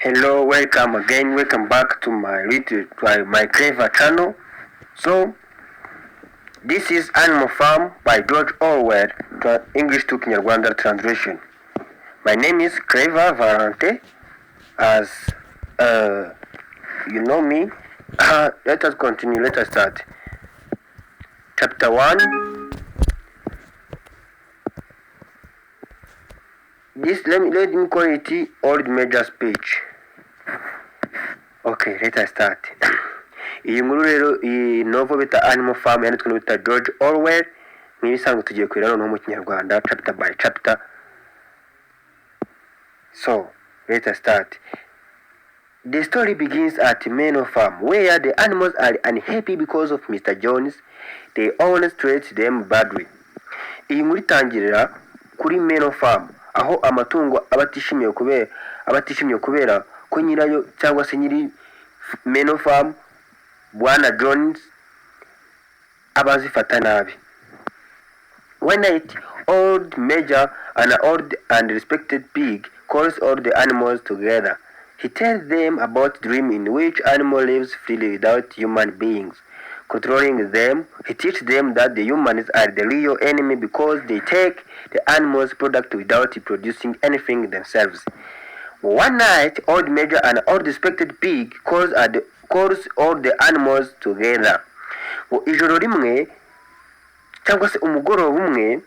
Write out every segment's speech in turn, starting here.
Hello, welcome again. Welcome back to my clever channel. So, this is Animal Farm by George Orwell, English to Kinyarwanda translation. My name is Clever Valente. As you know me, let us continue. Let us start. Chapter 1. Let me call it the old major speech. Okay, let us start. Iyi nkuru rero iyi novel bita Animal Farm yanditswe n'uwitwa George Orwell. Nk'ibisanzwe tugiye kwira noneho mu Kinyarwanda chapter by chapter. So, let us start. The story begins at Minota Farm, where the animals are unhappy because of Mr. Jones. They always treat them badly. Iyi nkuru itangirira kuri Minota Farm, aho amatungo abatishimiye kubera ko nyirayo cyangwa se nyiri Minota Farm Bwana Jones abazifata nabi. One night, old Major, an old and respected pig, calls all the animals together. He tells them about a dream in which animal lives freely without human beings controlling them. He teaches them that the humans are the real enemy because they take the animal's product without producing anything themselves. One night, old Major, an old respected pig, calls all the animals together. Ijoro rimwe cyangwa se umugoroba umwe,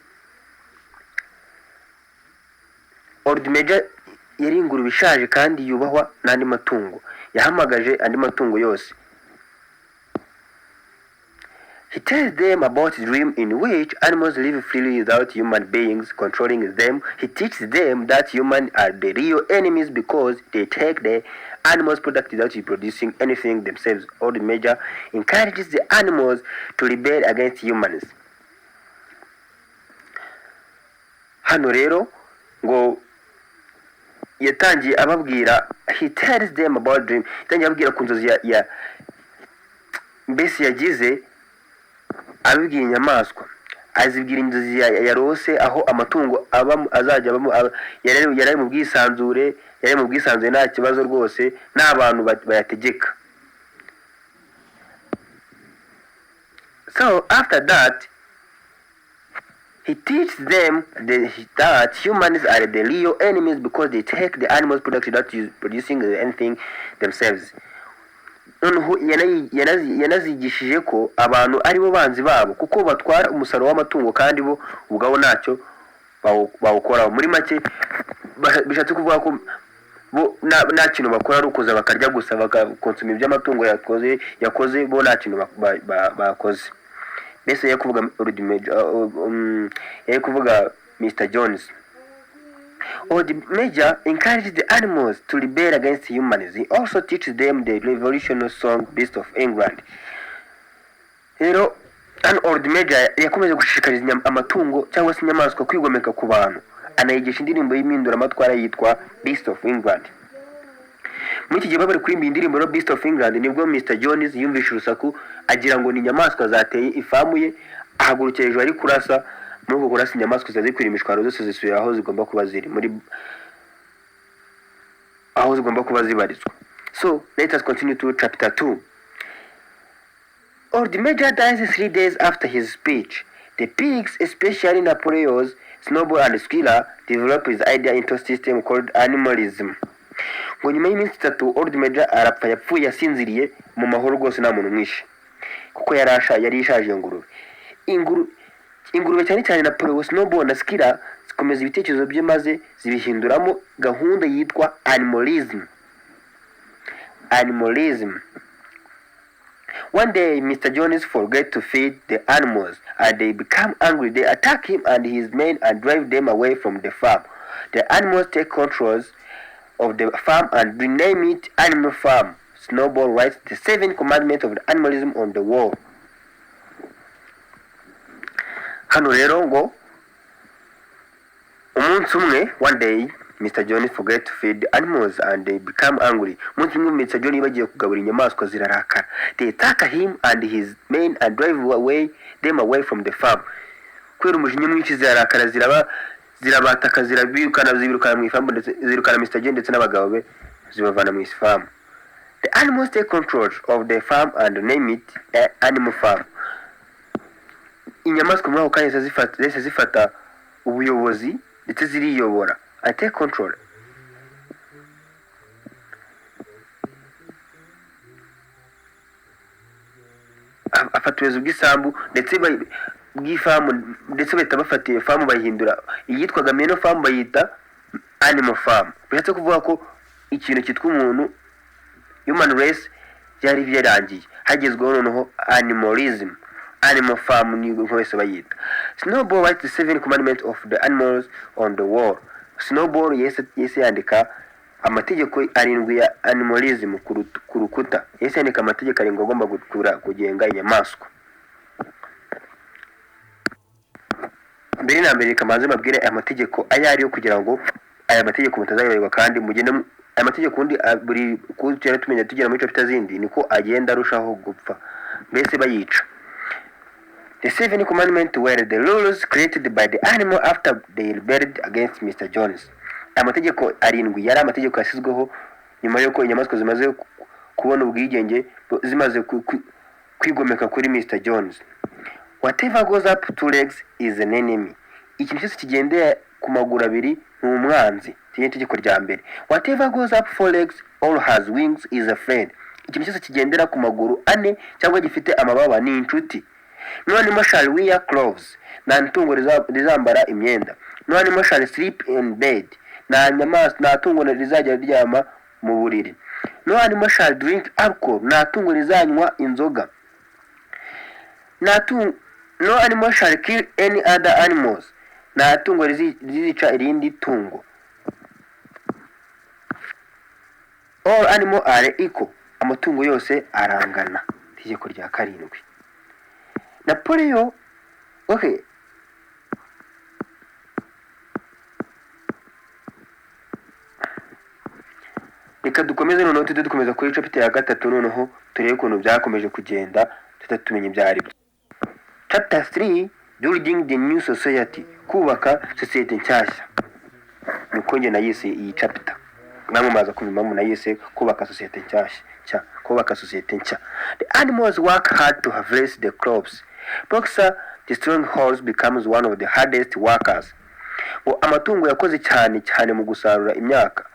old Major yari ingurube ishaje kandi yubahwa n'andi matungo. Yahamagaje andi matungo yose. He tells them about a dream in which animals live freely without human beings controlling them. He teaches them that humans are the real enemies because they take the animals' product without producing anything themselves. Old Major encourages the animals to rebel against humans. Hano rero ngo yatangiye ababwira, he tells them about dream, yatangiye ababwira ku nzozi ya mbese yagize, abibwira inyamaswa, azibwira inzozi yarose aho amatungo azajya yari mu bwisanzure nta kibazo rwose n'abantu bayategeka. So after that, he teaches them that humans are the real enemies because they take the animals' product without producing anything themselves. Noneho yanazigishije ko abantu ari bo banzi babo kuko batwara umusaruro w'amatungo kandi bo ubwabo ntacyo bawukoraho. Muri make bishatse kuvuga ko bo nta kintu bakora ari ukuza bakarya gusa bakakonsuma iby'amatungo yakoze bo nta kintu bakoze. Mbese yari kuvuga Mr. Jones. Old Major encourages the animals to rebel against humans. He also teaches them the revolutionary song Beast of England. Rero Old Major yakomeje gushishikariza amatungo cyangwa se inyamaswa kwigomeka ku bantu. Anayigisha indirimbo y'impinduramatwara yitwa Beast of England. Muri iki gihe bari kuririmba indirimbo ya Beast of England, nibwo Mr. Jones yumvisha urusaku agira ngo ni inyamaswa zateye ifamu ye, ahagurukira hejuru ari kurasa. Muri uko kurasa inyamaswa zazikura imishwaro zose zisubira aho zigomba kuba ziri, aho zigomba kuba zibarizwa. So let us continue to chapter 2. Old Major dies 3 days after his speech. The pigs, especially Napoleon's Snowball and Squealer, develop his idea into a system called animalism. Ngo nyuma y'iminsi 3 Old Major arapfa, yapfuye asinziriye mu mahoro rwose nta muntu mwishe kuko yari ishaje ingurube cyane cyane Napoleon, Snowball na Squealer zikomeza ibitekerezo bye maze zibihinduramo gahunda yitwa animalism. One day Mr. Jones forgets to feed the animals and they become angry. They attack him and his men and drive them away from the farm. The animals take control of the farm and rename it Animal Farm. Snowball writes the 7 commandments of the animalism on the wall. Hano rero ngo umunsi umwe, one day Mr. Jones forget to feed the animals and they become angry. Umunsi umwe Mr. Jones bagiye kugaburira inyamaswa zirarakara. They attack him and his men and drive them away from the farm. Kubera umujinya mwinshi zirarakara zirabataka zirabirukana mu ifamu ndetse zirukana Mr. Jones ndetse n'abagabo be zibavana mu isifamu. The animals take control of the farm and name it animal farm. Inyamaswa muri ako kanya zahise zifata ubuyobozi ndetse ziriyobora. I take control. Afata ubuyobozi bw'isambu ndetse bw'ifamu ndetse bahita bafatiye famu bayihindura iyitwaga meno farm bayita animal farm. Bishatse kuvuga ko ikintu cyitwa umuntu human race byari byarangiye, hagezweho noneho animalism. Animal farm ni wese bayita. Snowball writes the 7 commandments of the animals on the wall. Snowball yese yandika amategeko 7 ya animalism ku rukuta. Yese yandika amategeko 7 agomba kugenga inyamaswa. Mbere na mbere kamaze mabwire amategeko ayari yo kugira ngo aya mategeko mutazayoberwa kandi mugende aya mategeko undi buri kutera tumenya tugera muri chapter zindi niko agenda arushaho gupfa mbese bayica. The 7 commandments were the rules created by the animal after they rebelled against Mr. Jones. Amategeko 7 yari amategeko yasizweho nyuma yuko inyamaswa zimaze kubona ubwigenge zimaze kwigomeka kuri Mr. Jones. Whatever goes up 2 legs is an enemy. Ikintu cyose kigendeye ku maguru abiri ni umwanzi. Itegeko rya mbere. Whatever goes up 4 legs or has wings is a friend. Ikintu cyose kigendera ku maguru 4 cyangwa gifite amababa ni inshuti. No animal shall wear clothes. Na ntungo rizambara imyenda. No animal shall sleep in bed. Na tungo rizajya ryama mu buriri. No animal shall drink alcohol. Na tungo rizanywa inzoga. No animal shall kill any other animals. Na tungo rizica irindi tungo. All animals are equal. Amatungo yose arangana. Itegeko rya 7. Napoleon, okay. Reka dukomeze noneho dukomeza kuri chapter ya 3 noneho turebe ukuntu byakomeje kugenda tutatumenye byari. Chapter 3, building the new society, kubaka society nshyashya. Nuko nge nayise iyi chapter. Namwe maza kumimamo nayise kubaka society nshyashya, kubaka society nshya. The animals work hard to harvest the crops. Boxer, the strongholds becomes one of the hardest workers. Amatungo yakoze cyane mu gusarura imyaka.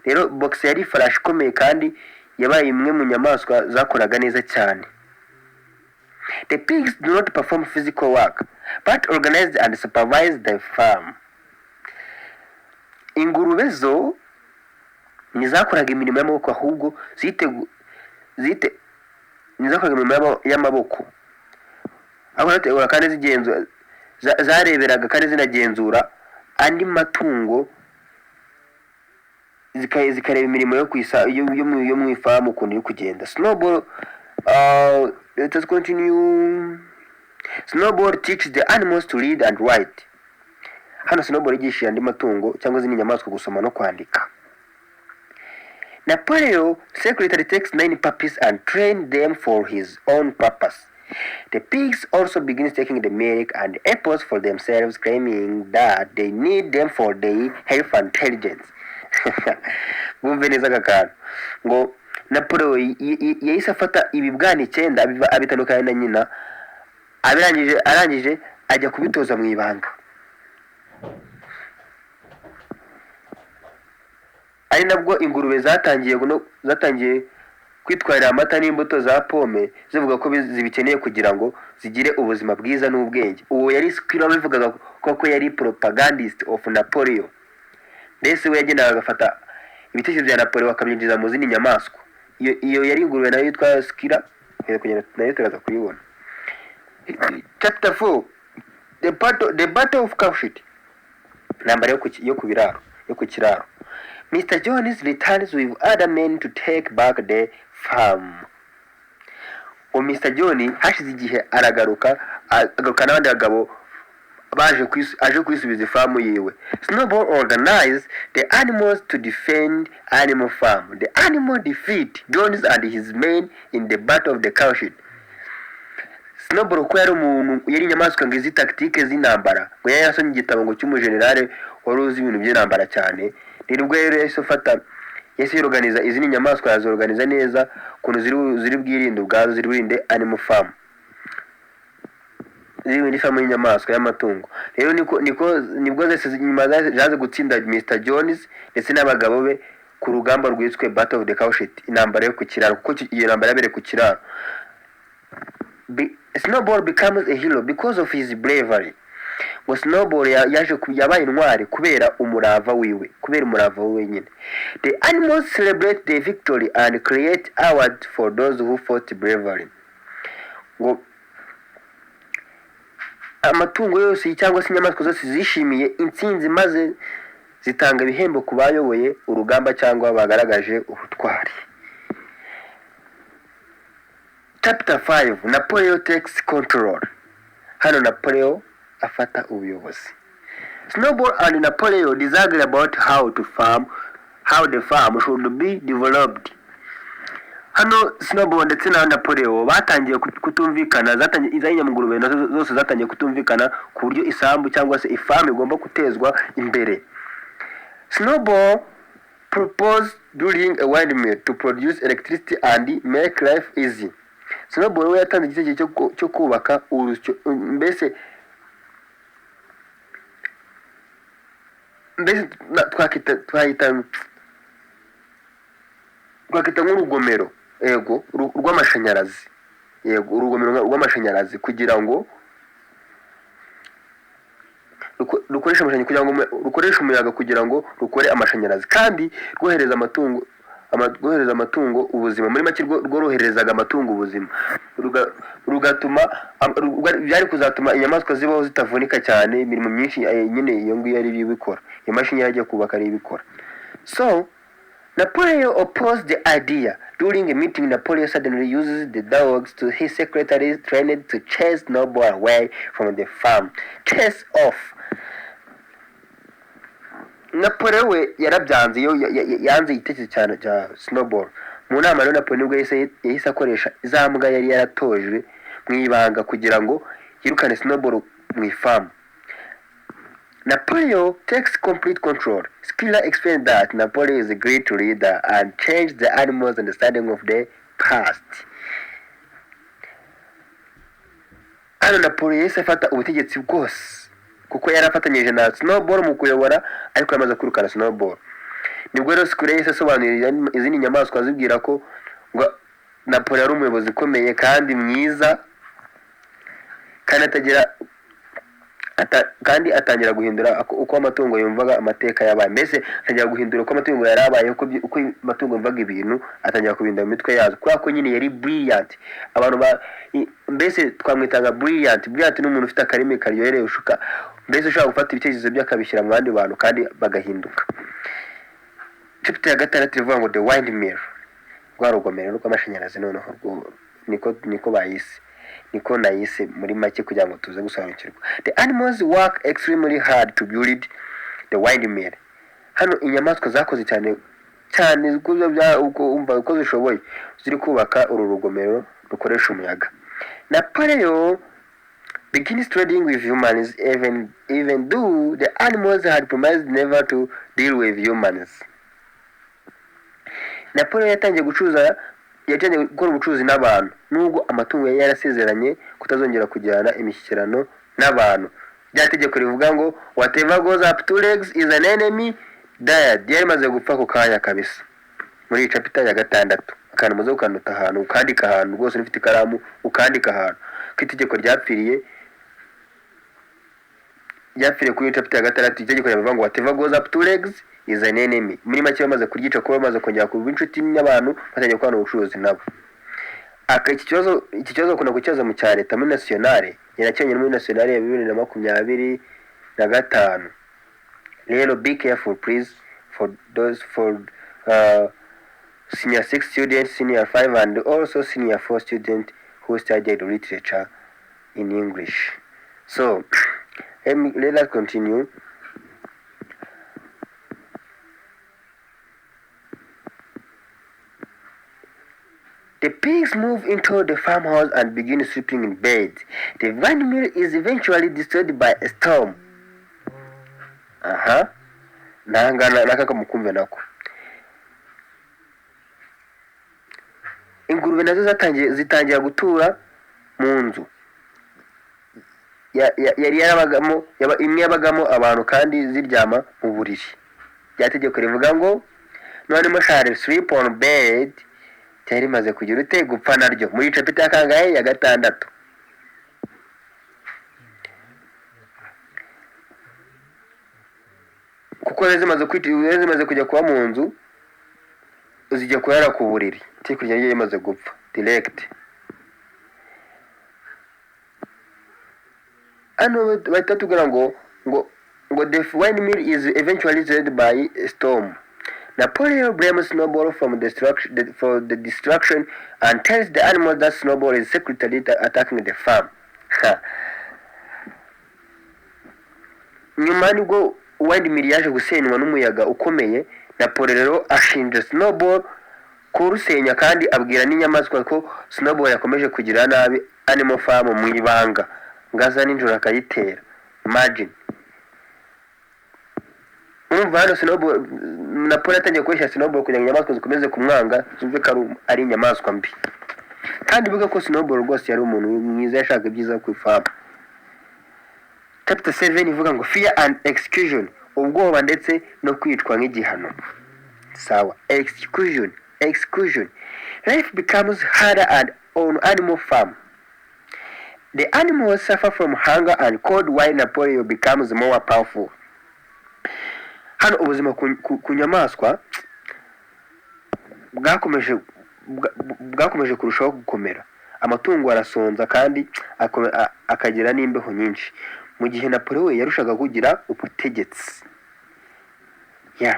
Rero boxer yari farashi ikomeye kandi yabaye imwe mu nyamaswa zakoraga neza cyane. The pigs do not perform physical work, but organize and supervise the farm. Ingurube zo nizakoraga imirimo y'amaboko ahubwo nizakoraga imirimo y'amaboko. Aho nategura kandi zigenzura zareberaga kandi zinagenzura andi matungo zikareba imirimo yo mu ifamu ukuntu iri kugenda. Snowball, let us continue. Snowball teaches the animals to read and write. Hano Snowball yigisha andi matungo cyangwa zindi nyamaswa gusoma no kwandika. Napoleon secretary takes 9 puppies and train them for his own purpose. The pigs also begin taking the milk and apples for themselves, claiming that they need them for their health and intelligence. Bumve neza kakana ngo Napoleon yahise afata ibibwana 9 abitandukanye na nyina, arangije ajya kubitoza mu ibanga. Ari nabwo ingurube zatangiye kwitwarira amata n'imbuto za pome zivuga ko zibikeneye kugira ngo zigire ubuzima bwiza n'ubwenge. Uwo yari Squirrel bivugaga ko yari propagandist of Napoleon. Mbese we yagendaga agafata ibitekerezo bya Napoleon akabyinjiza mu zindi nyamaswa. Iyo yari ingurube nayo yitwa Squirrel, kugenda nayo turaza kuyibona. Chapter 4, the battle of Cowshit. Nambara yo ku biraro, yo ku kiraro. Mr. Jones returns with other men to take back the farm. Mr. John hashize igihe aragaruka n'abandi bagabo aje kwisubiza ifamu yiwe. Snowball organized the animals to defend animal farm. The animal defeat Jones and his men in the battle of the Cowshit. Snowball ko yari inyamaswa ngo izi tactique z'intambara, ngo yasomye igitabo ngo cy'umugenerale wari uzi ibintu by'intambara cyane. Nibwo rero yahise afata yese yorganiza izindi nyamaswa yazorganiza neza kuntu ziri bwirinde ubwazo ziri burinde animal farm ziri farm y'inyamaswa y'amatungo. Rero nibwo zese nyuma zaje gutsinda Mr Jones ndetse n'abagabo be ku rugamba rwitswe Battle of the Cowshed, intambara yo ku kiraro, kuko iyo ntambara yabereye ku kiraro. Snowball becomes a hero because of his bravery. Ngo Snowball yabaye intwari kubera umurava wiwe nyine. The animals celebrate the victory and create awards for those who fought bravely. Ngo amatungo yose cyangwa se inyamaswa zose zishimiye intsinzi maze zitanga ibihembo ku bayoboye urugamba cyangwa bagaragaje ubutwari. Chapter 5, Napoleon takes control. Hano Napoleon afata ubuyobozi. Snowball and Napoleon disagree about how the farm should be developed. Hano Snowball ndetse na Napoleon batangiye kutumvikana, zatangiye nyamugurube zose zatangiye kutumvikana ku buryo isambu cyangwa se ifamu igomba gutezwa imbere. Snowball proposed during a windmill to produce electricity and make life easy. Snowball we yatanze igitekerezo cyo kubaka urusyo, mbese twahita nk'urugomero rw'amashanyarazi, urugomero rw'amashanyarazi kugira ngo rukoresha umuyaga kugira ngo rukore amashanyarazi, kandi rwohereza amatungo ubuzima. Muri make rworoherezaga amatungo ubuzima, rugatuma byari kuzatuma inyamaswa zibaho zitavunika cyane. Imirimo myinshi nyine iyo ngiyo yari bikora, imashini yagiye kubaka ari bikora. So Napoleon opposed the idea. During a meeting, Napoleon suddenly uses the dogs to his secretaries trained to chase Snowball away from the farm. Chase off. Napoleon we yarabyanze, yanze igitekerezo cyane cya Snowball. Mu nama rero Napoleon nibwo yahise akoresha izambwa yari yaratojwe mu ibanga kugira ngo yirukane Snowball mu ifamu. Napoleon takes complete control. Skiller explained that Napoleon is a great leader and changed the animals' understanding of the past. Hano Napoleon yahise afata ubutegetsi bwose kuko yarafatanyije na Snowball mu kuyobora, ariko yamaze kwirukana Snowball. Nibwo rero Skiller yahise asobanurira izindi nyamaswa zibwira ko ngo Napoleon ari umuyobozi ukomeye kandi mwiza, kandi atangira guhindura uko amatungo yumvaga amateka yabaye. Mbese atangira guhindura uko amatungo yarabaye, uko amatungo yumvaga ibintu atangira kubinda mu mitwe yazo, kubera ko nyine yari brilliant. Abantu mbese twamwitanga brilliant ni umuntu ufite akarimi karyohereye ushuka, mbese ushobora gufata ibitekerezo bye akabishyira mu bandi bantu kandi bagahinduka. Chapter ya 6 ivuga ngo the windmill, rwa rugomero rw'amashanyarazi. Noneho niko bayise, niko nayise muri make kugira ngo tuze gusobanukirwa. The animals work extremely hard to build the windmill. Hano inyamaswa zakoze cyane uko zishoboye ziri kubaka uru rugomero rukoresha umuyaga. Napoleon begins trading with humans even though the animals had promised never to deal with humans. Napoleon yatangiye gukora ubucuruzi n'abantu, nubwo amatungo yari yarasezeranye kutazongera kujyana imishyikirano n'abantu. Byategeko rivuga ngo whatever goes up two legs is an enemy died. Yari maze gupfa ku kanya kabisa. Muri chapter ya 6 akantu maze ukanduta ahantu ukandika ahantu rwose ufite ikaramu ukandika ahantu kwitegeko ryapfiriye kuri chapter ya 6. Itegeko rivuga ngo whatever goes up two legs is an enemy. Muri make bamaze kuryica kuba bamaze kongera kuba inshuti n'abantu batangiye gukora ubucuruzi nabo. Iki kibazo kuna kukibaza mu cya leta muri nationale, yaracyanye muri nationale ya 2025. Rero be careful please for senior 6 students, senior 5 and also senior 4 students who studied literature in English. So let us continue. The pigs move into the farmhouse and begin sleeping in bed. The windmill is eventually destroyed by a storm. Nangana nakaka mukumve nako. ingurube nazo zitangira gutura mu nzu yari yarabagamo imwe yabagamo abantu kandi ziryama mu buriri. Ryategeko rivuga ngo no animal shall sleep on bed cyari rimaze kugira ute gupfa naryo muri chapter ya kangahe ya 6. kuko zimaze kujya kuba mu nzu uzijya kurara ku buriri iteko ryagiye rimaze gupfa direct. Ano batatubwira ngo the windmill is eventually destroyed by a storm. Napoleon blames Snowball for the destruction and tells the animals that Snowball is secretly attacking the farm. Nyuma nibwo windmill yaje gusenywa n'umuyaga ukomeye, Napoleon ashinja Snowball kurusenya kandi abwira n'inyamaswa ko Snowball yakomeje kugira nabi animal farm mu ibanga ngaza ninjoro akayitera. Imagine hano Snowball Napoleon atangiye koresha Snowball kugira ngo inyamaswa zikomeze kumwanga zumve ko ari inyamaswa mbi, kandi bivuga ko Snowball rwose yari umuntu mwiza yashaka ibyiza ku farm. Chapter 7 ivuga ngo fear and exclusion, ubwoba ndetse no kwicwa nk'igihano. Sawa, exclusion. Life becomes harder on animal farm. The animals suffer from hunger and cold while Napoleon becomes more powerful. Hano ubuzima ku nyamaswa bwakomeje kurushaho gukomera. Amatungo arasonza kandi akagira n'imbeho nyinshi, mu gihe Napoleon yarushaga kugira ubutegetsi.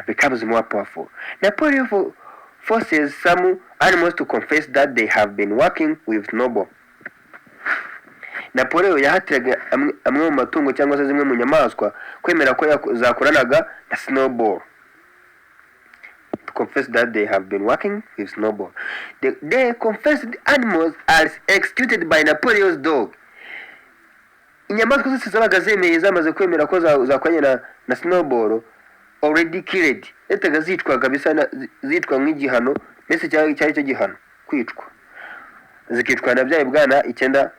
Becomes more powerful. Napoleon forces some animals to confess that they have been working with Snowball. Napoleon yahatiraga amwe mu matungo cyangwa se zimwe mu nyamaswa kwemera ko zakoranaga na Snowball. To confess that they have been working with Snowball. The confessed animals are executed by Napoleon's dog. Inyamaswa zose zabaga zemeye zamaze kwemera ko zakoranye na Snowball already killed. Etaga zitwa kabisa zitwa nk'igihano, ndetse cyari cyo gihano kwicwa. Zikitwa na byaye bwana 9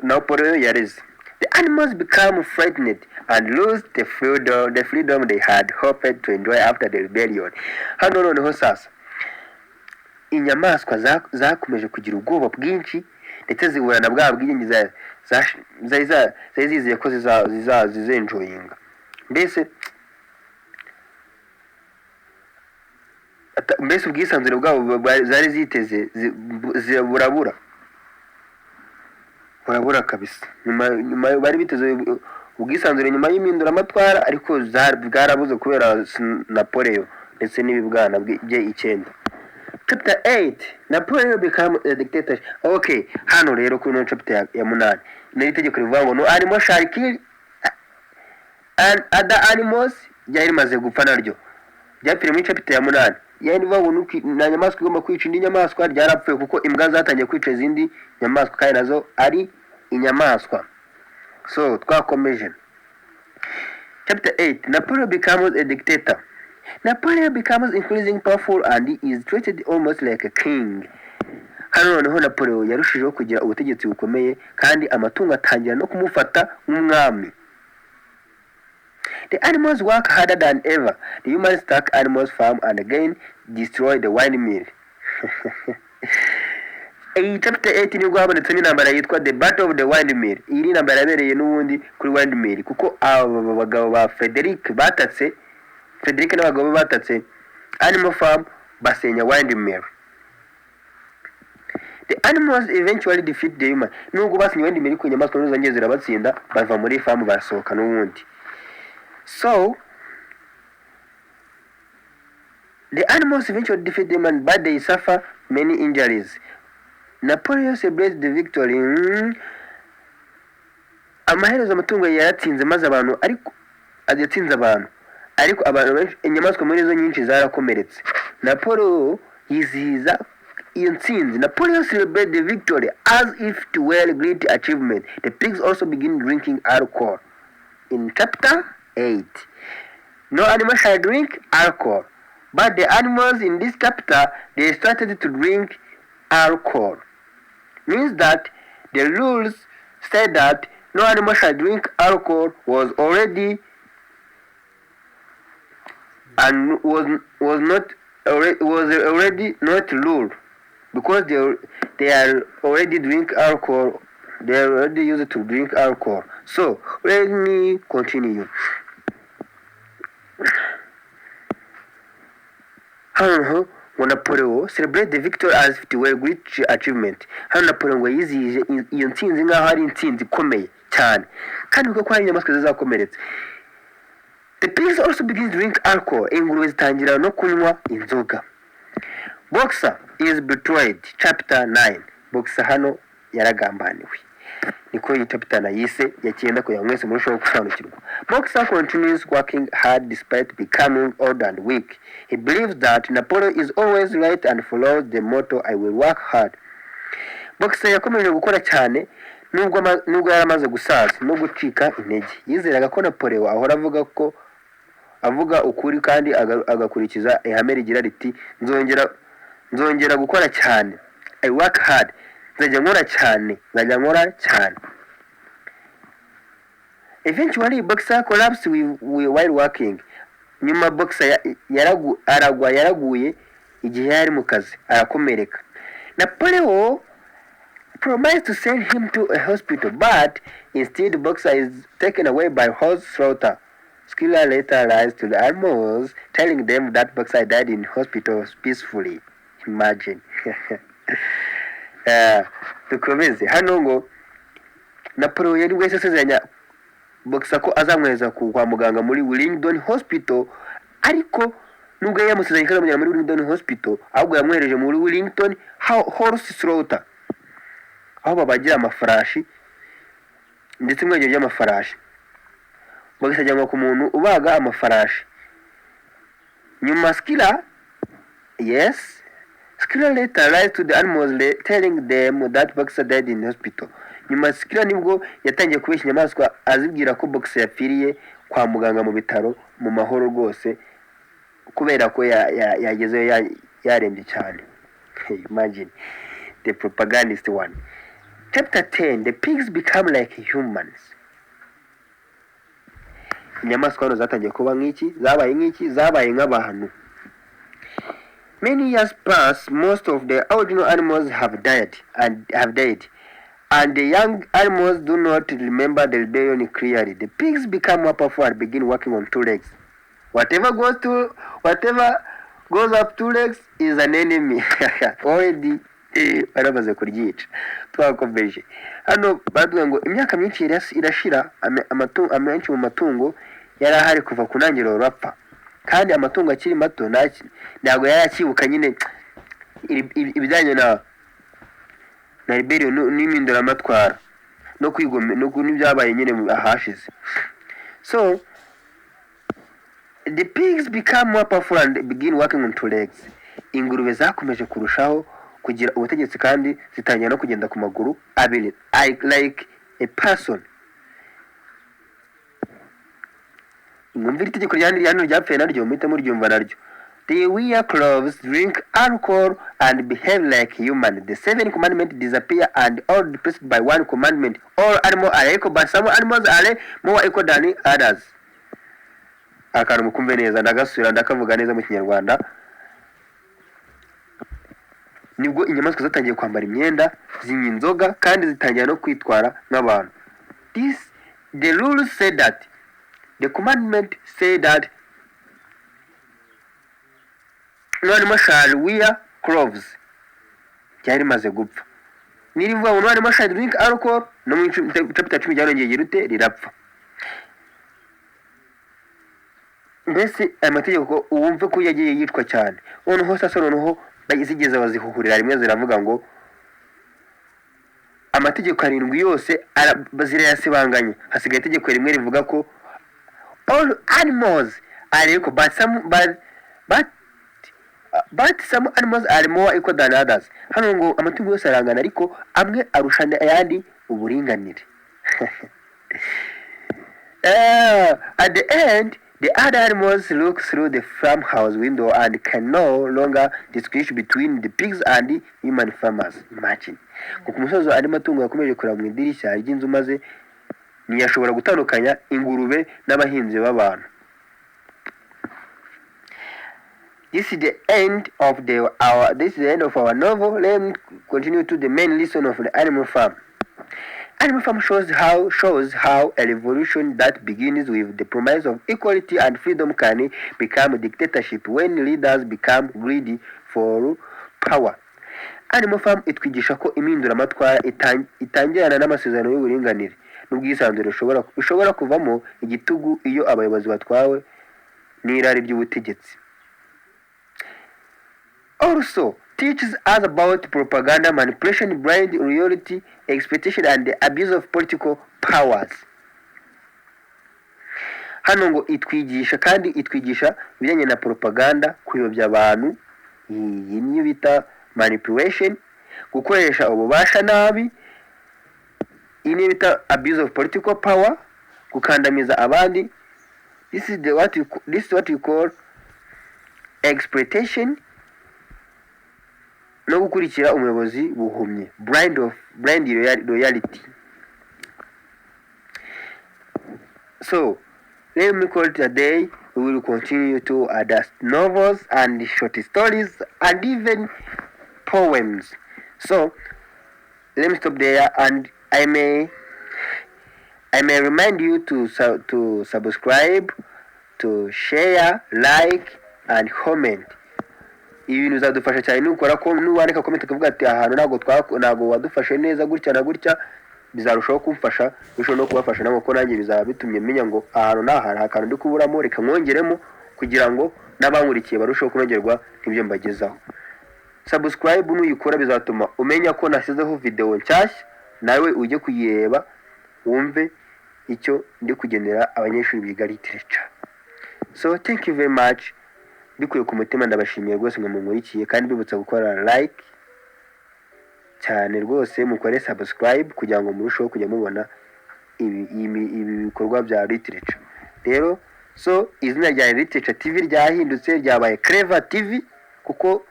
Napoleon yareze. The animals become frightened and lose the freedom they had hoped to enjoy after the rebellion. Hano noneho sasa inyamaswa zakomeje kugira ubwoba bwinshi ndetse zibura na bwa bwingi zizeye ko zizenjoyinga. Mbese ubwisanzure bwabo zari ziteze burabura kabisa. Nyuma bari biteze ubwisanzure nyuma y'imindura amatwara, ariko bwarabuze kubera Napoleon ndetse n'ibibwana bye 9. Chapter 8 Napoleon become a dictator. Okay, hano rero kuri chapter ya 8 ni itegeko rivuga ngo no animal shall kill and other animals. Ryari rimaze gupfa naryo ryapfire muri chapter ya 8. Yani bivuga ngo na nyamaswa igomba kwica indi nyamaswa ryarapfuye kuko imbwa zatangiye kwica izindi nyamaswa kandi nazo ari inyamaswa. So twakomeje chapter 8 Napoleon becomes a dictator. Napoleon becomes increasingly powerful and he is treated almost like a king. Hano noneho Napoleon yarushijeho kugira ubutegetsi bukomeye kandi amatungo atangira no kumufata nk'umwami. The animals work harder than ever. The humans attack animals farm and again destroy the windmill. Chapter 8 nibwo habonetsemo intambara yitwa the battle of the windmill. Iyi ni intambara yabereye n'ubundi kuri windmill kuko aba bagabo ba Frederick n'abagabo batatse animal farm basenya windmill. The animals eventually defeat the human. Nubwo basenye windmill ku nyamaswa n'uzongeye zirabatsinda bava muri farm basohoka n'ubundi. So the animals eventually defeat them but they suffer many injuries. Napoleon celebrates the victory. Amaherezo amatungo yaratsinze maze abantu ariko abantu inyamaswa muri zo nyinshi zarakomeretse. Napoleon yizihiza iyo ntsinzi. Napoleon celebrates the victory as if to well great achievement. The pigs also begin drinking alcohol. In chapter 8 no animal shall drink alcohol, but the animals in this chapter they started to drink alcohol means that the rules said that no animal shall drink alcohol was already and was not already not rule because they are already drink alcohol. They are already used to drink alcohol. So let me continue. Hano ngo Napoleon celebrate the victory as it were great achievement. Hano Napoleon ngo yizihije iyo ntsinzi nk'aho ari intsinzi ikomeye cyane kandi kuko hari inyamaswa zizakomeretse. The pigs also begin to drink alcohol. Ingurube zitangira no kunywa inzoga. Boxer is betrayed. Chapter 9. Boxer hano yaragambaniwe. Niko iyi chapter nayise yacyenda kugira ngo mwese murusheho gusobanukirwa. Boxer continues working hard despite becoming old and weak. He believes that Napoleon is always right and follows the motto I will work hard. Boxer yakomeje gukora cyane nubwo yaramaze gusaza no gucika intege. Yizeraga ko Napoleon ahora avuga ukuri kandi agakurikiza ihame rigira riti nzongera gukora cyane. I work hard. Nzajya nkora cyane. Eventually Boxer collapsed while working. Nyuma Boxer yaraguye igihe yari mu kazi arakomereka. Napoleon promised to send him to a hospital, but instead Boxer is taken away by horse slaughter. Skiller later lies to the animals, telling them that Boxer died in hospital peacefully. Imagine. Tukomeze hano ngo Napoleon yari wese asezeranya Boxer ko azamweza kwa muganga muri Wellington Hospital, ariko nubwo yamusezeranye ko azamujyana muri Wellington Hospital ahubwo yamwereje muri Wellington horse slaughter aho babagira amafarashi ndetse mwegeye y'amafarashi. Boxer ajyanwa ku muntu ubaga amafarashi. Nyuma Skiller later lies to the animals, telling them that Boxer died in hospital. Nyuma Skiller nibwo yatangiye kubeshya inyamaswa azibwira ko Boxer yapfiriye kwa muganga mu bitaro mu mahoro rwose kubera ko yagezeyo yarembye cyane. Imagine the propagandist one. Chapter 10. The pigs become like humans. Inyamaswa hano zatangiye kuba zabaye nk'abantu. Many years pass. Most of the original animals have died, and the young animals do not remember the rebellion clearly. The pigs become more powerful and begin working on two legs. Whatever goes up two legs is an enemy. Already baramaze kuryica. Twakomeje hano baduye ngo imyaka myinshi irashira amenshi mu matungo yari ahari kuva ku ntangiriro rapfa, kandi amatungo akiri mato ntabwo yari akibuka nyine ibijyanye na rebellion n'iminduramatwara no kwigomwa n'ibyabaye nyine ahashize. So the pigs become more powerful and begin working on two legs. Ingurube zakomeje kurushaho kugira ubutegetsi kandi zitangira no kugenda ku maguru abiri like a person. Mwumvira itegeko ryapfuye naryo muhite muryumva naryo. They wear clothes, drink alcohol, and behave like human. The 7 commandments disappear and are replaced by 1 commandment. All animals are equal, but some animals are more equal than others. Akantu mukumve neza ndagasubira ndakavuga neza mu kinyarwanda. Nibwo inyamaswa zatangiye kwambara imyenda zinywa inzoga kandi zitangira no kwitwara nk'abantu. The rules say that the commandment say that no animal shall wear clothes. Cyari maze gupfa. Nirivuga ngo no animal shall drink alcohol, no mu chapter 10 cyarongeye rute rirapfa. Mbese amategeko uwumve ko yagiye yitwa cyane. Noneho sasa noneho zigeze bazihuhurira rimwe ziravuga ngo amategeko 7 yose bazirayasibanganye. Hasigaye itegeko rimwe rivuga ko all animals are equal, but some animals are more equal than others. Hano ngo amatungo yose arangana ariko amwe arushana ayandi uburinganire. At the end The other animals look through the farmhouse window and can no longer distinguish between the pigs and human farmers. Imagine. Kuko umusozi andi matungo yakomeje kureba mu idirishya ry'inzu maze ntiyashobora gutandukanya ingurube n'abahinzi b'abantu. This is the end of our novel. Let me continue to the main lesson of the animal farm. Animal farm shows how a revolution that begins with the promise of equality and freedom can become a dictatorship when leaders become greedy for power. Animal farm itwigisha ko impinduramatwara itangirana n'amasezerano y'uburinganire n'ubwisanzure bishobora kuvamo igitugu iyo abayobozi batwawe n'irari ry'ubutegetsi. Also teaches us about propaganda, manipulation, blind loyalty, exploitation, and the abuse of political powers. Hano ngo itwigisha ibijyanye na propaganda, kuyobya abantu, iyi niyo bita manipulation, gukoresha ububasha nabi, iyi niyo bita abuse of political power, gukandamiza abandi. This is what you call exploitation, no gukurikira umuyobozi buhumye, blind loyalty. So let me call it a day. We will continue to adapt novels and short stories and even poems. So let me stop there, and I may remind you to subscribe, to share, like, and comment. Ibintu uzadufasha cyane nukora ko nuwandika comment ukavuga ati ahantu ntago wadufashe neza gutya na gutya, bizarushaho kumfasha, bisho no kubafasha nabo ko nanjye bizaba bitumye menya ngo ahantu nahara akantu ndi kuburamo, reka mwongeremo kugira ngo n'abankurikiye barushaho kunogerwa n'ibyo mbagezaho. Subscribe nuyikora bizatuma umenya ko nasizeho video nshyashya, nawe ujye kuyireba wumve icyo ndi kugenera abanyeshuri biga literature. So thank you very much. Bikuye ku mutima ndabashimiye rwose ngo munkurikiye, kandi bibutsa gukora like cyane rwose, mukore subscribe kugira ngo murusheho kujya mubona ibi bikorwa bya literature. Rero so izina rya literature TV ryahindutse ryabaye Clever TV, kuko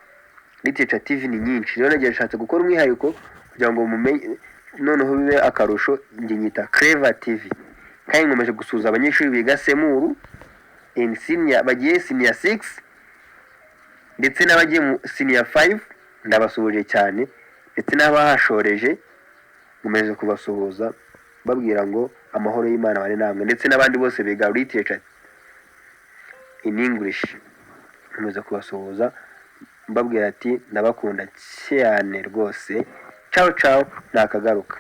literature TV ni nyinshi. Rero nagiye nshatse gukora umwihariko kugira ngo mumenye, noneho bibe akarusho, njye nyita Clever TV. Kandi nkomeje gusuza abanyeshuri biga semuru in senior, bagiye senior 6 ndetse n'abagiye mu senior 5 ndabasuhuje cyane, ndetse n'abahashoreje nkomeje kubasuhuza babwira ngo amahoro y'Imana bari namwe, ndetse n'abandi bose biga literature in English nkomeje kubasuhuza mbabwira ati ndabakunda cyane rwose. Ciao ciao, nakagaruka.